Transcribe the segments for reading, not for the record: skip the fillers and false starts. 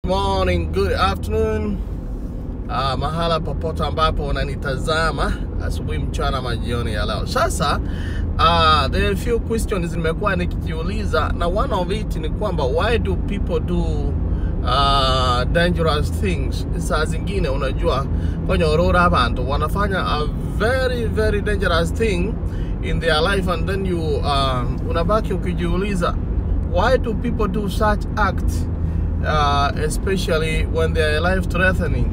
Morning, good afternoon. Mahala popote ambapo unanitazama asubuhi, mchana, majioni ya leo. Sasa there are a few questions nimekuwa nikijiuliza, na one of it ni kwamba why do people do dangerous things? Saa zingine unajua kwenye orora abantu wanafanya a very dangerous thing in their life, and then you unabaki ukijiuliza why do people do such acts, especially when they are life-threatening.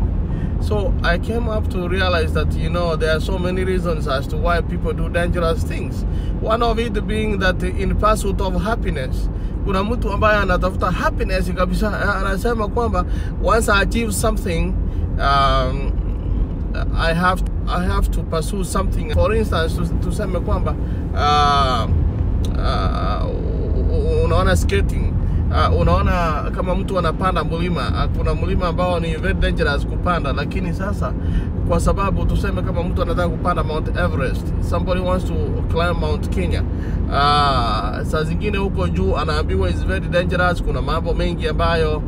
So I came up to realize that, there are so many reasons as to why people do dangerous things. One of it being that in pursuit of happiness. Kuna mtu ambaye anatafuta happiness kabisa, anasema kwamba once I achieve something, I have to pursue something. For instance, tuseme kwamba unaona skating. Unaona kama mtu anapanda mlima, kuna mlima ambao ni very dangerous kupanda, lakini sasa kwa sababu tuseme kama mtu anataka kupanda Mount Everest, somebody wants to climb Mount Kenya, saa zingine huko juu anaambiwa is very dangerous, kuna mambo mengi ambayo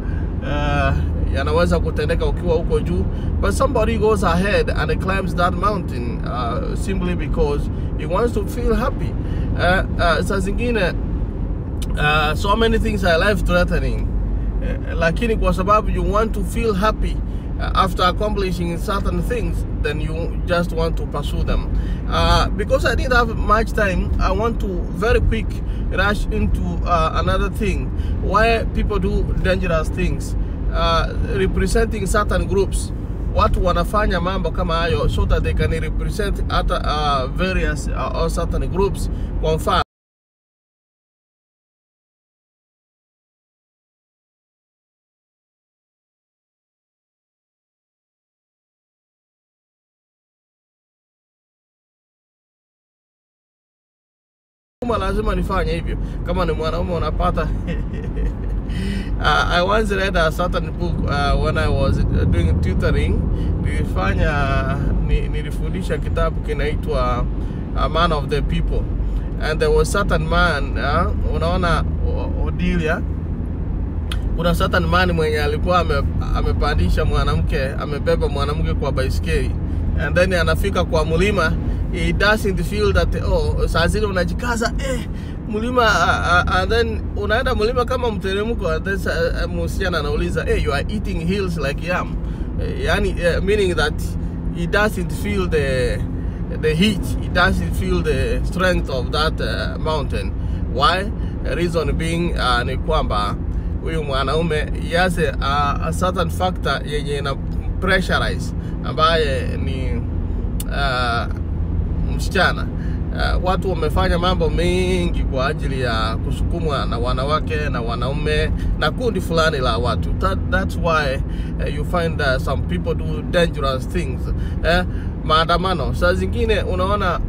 yanaweza kutendeka ukiwa huko juu, but somebody goes ahead and climbs that mountain simply because he wants to feel happy. Saa zingine so many things are life-threatening, lakini kwa sababu you want to feel happy after accomplishing certain things, then you just want to pursue them. Because I didn't have much time, I want to very quick rush into another thing. Why people do dangerous things, representing certain groups. Watu wanafanya mambo kama hayo so that they can represent other various or certain groups. Kwa mfano, lazima nifanye hivyo. Kama ni mwanaume unapata I once read a certain book when I was doing tutoring. Nilifundisha kitabu kinaitwa A Man of the People, and there was certain man, unaona Odilia, kuna certain man mwenye alikuwa amepandisha mwanamke, amebeba mwanamke kwa baiskeli, and then anafika kwa mlima. He doesn't feel that saa zile unajikaza mlima, and then unaenda mlima kama mteremko, and then msichana anauliza you are eating hills like yam, meaning that he doesn't feel the heat, he doesn't feel the strength of that mountain. Why? Reason being ni kwamba huyu mwanaume he has a certain factor yenye na pressurize, ambaye ni msichana. Watu wamefanya mambo mengi kwa ajili ya kusukumwa na wanawake na wanaume na kundi fulani la watu. That's why you find some people do dangerous things. Maandamano, saa zingine unaona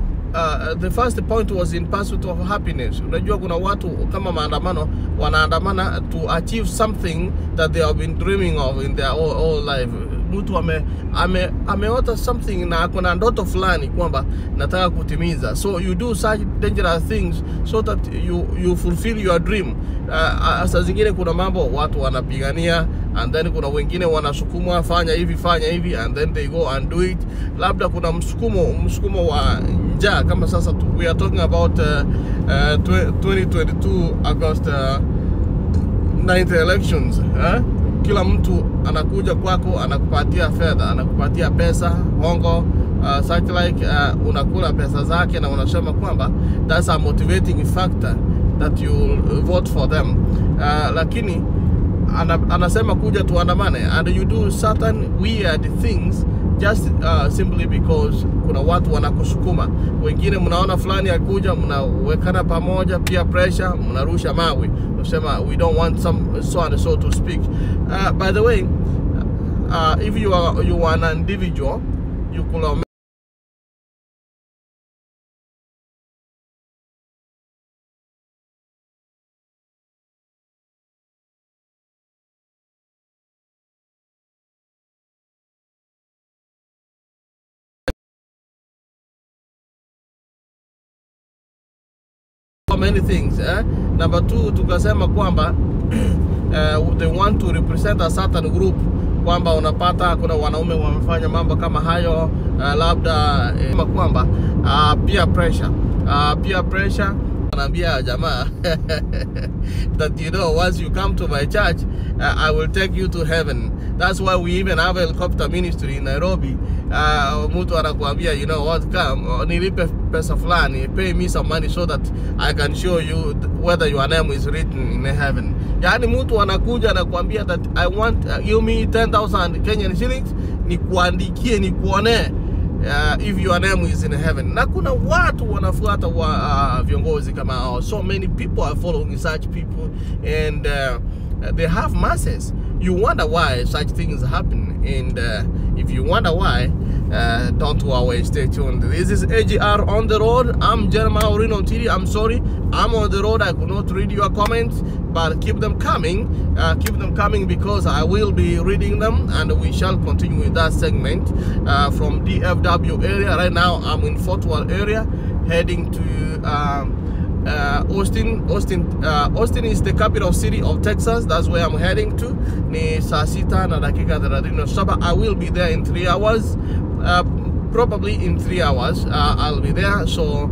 the first point was in pursuit of happiness. Unajua kuna watu kama maandamano wanaandamana to achieve something that they have been dreaming of in their whole life. Mtu ameota something na kuna ndoto fulani kwamba nataka kutimiza, so you do such dangerous things so that you fulfill your dream. Saa zingine kuna mambo watu wanapigania, and then kuna wengine wanasukumwa fanya hivi, and then they go and do it. Labda kuna msukumo wa njaa, kama sasa we are talking about 2022 August 9th elections. Kila mtu anakuja kwako, anakupatia fedha, anakupatia pesa, hongo, such like, unakula pesa zake na unasema kwamba that's a motivating factor that you vote for them. Lakini anasema kuja tuandamane, and you do certain weird things just simply because kuna watu wanakusukuma. Wengine mnaona fulani akuja, mnawekana pamoja, peer pressure, mnarusha mawe, unasema we don't want some so and so to speak. By the way, if you are an individual, you could many things. Number two, tukasema kwamba they want to represent a certain group, kwamba unapata kuna wanaume wamefanya mambo kama hayo, labda kwamba peer pressure. Anaambia jamaa that, you know, once you come to my church, I will take you to heaven. That's why we even have a helicopter ministry in Nairobi. Mtu anakuambia, you know what, come nilipe pesa fulani, pay me some money so that I can show you whether your name is written in heaven. Yani mtu anakuja anakuambia that I want you me 10,000 Kenyan shillings, nikuandikie, nikuone if your name is in heaven. Na kuna watu wanafuata viongozi kama hao. So many people are following such people, and they have masses. You wonder why such things happen, and if you wonder why, don't worry, stay tuned. This is AGR on the road. I'm Jeremiah Orino Tiri. I'm sorry, I'm on the road. I could not read your comments, but keep them coming. Keep them coming, because I will be reading them, and we shall continue with that segment from DFW area. Right now, I'm in Fort Worth area, heading to Austin. Austin is the capital city of Texas. That's where I'm heading to. Ni saa sita na dakika 37. I will be there in 3 hours. Probably in 3 hours I'll be there. So